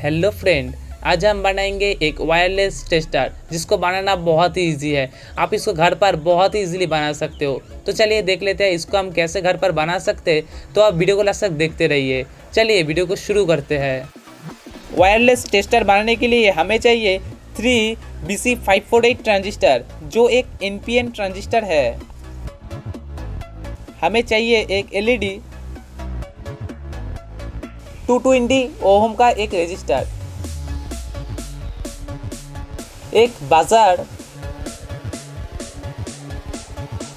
Hello friend, आज हम बनाएंगे एक वायरलेस टेस्टर जिसको बनाना बहुत ही इजी है। आप इसको घर पर बहुत ही इजीली बना सकते हो। तो चलिए देख लेते हैं इसको हम कैसे घर पर बना सकते हैं। तो आप वीडियो को लास्ट तक देखते रहिए। चलिए वीडियो को शुरू करते हैं। वायरलेस टेस्टर बनाने के लिए हमें चाहिए 3BC548 ट्रांजिस्टर जो एक NPN ट्रांजिस्टर है। हमें चाहिए एक LED, 220 ओम का एक रेजिस्टर, एक बाजार,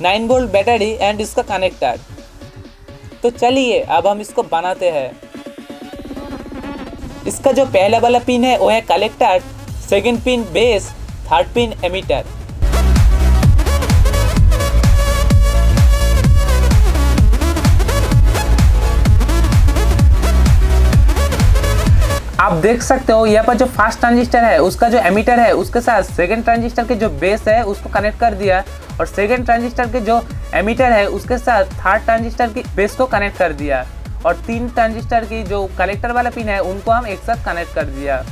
9 वोल्ट बैटरी एंड इसका कनेक्टर। तो चलिए अब हम इसको बनाते हैं। इसका जो पहला वाला पिन है वो है collector, second pin base, third pin emitter. आप देख सकते हो यहाँ पर जो फर्स्ट ट्रांजिस्टर है उसका जो एमीटर है उसके साथ सेकंड ट्रांजिस्टर के जो बेस है उसको कनेक्ट कर दिया, और सेकंड ट्रांजिस्टर के जो एमीटर है उसके साथ थर्ड ट्रांजिस्टर की बेस को कनेक्ट कर दिया, और तीन ट्रांजिस्टर की जो कलेक्टर वाला पिन है उनको हम एक साथ कनेक्ट कर दिया।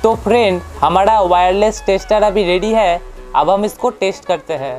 तो फ्रेंड, हमारा वायरलेस टेस्टर अभी रेडी है। अब हम इसको टेस्ट करते हैं।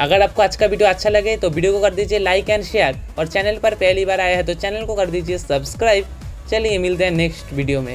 अगर आपको आज का वीडियो अच्छा लगे तो वीडियो को कर दीजिए लाइक एंड शेयर, और चैनल पर पहली बार आया है तो चैनल को कर दीजिए सब्सक्राइब। चलिए मिलते हैं नेक्स्ट वीडियो में।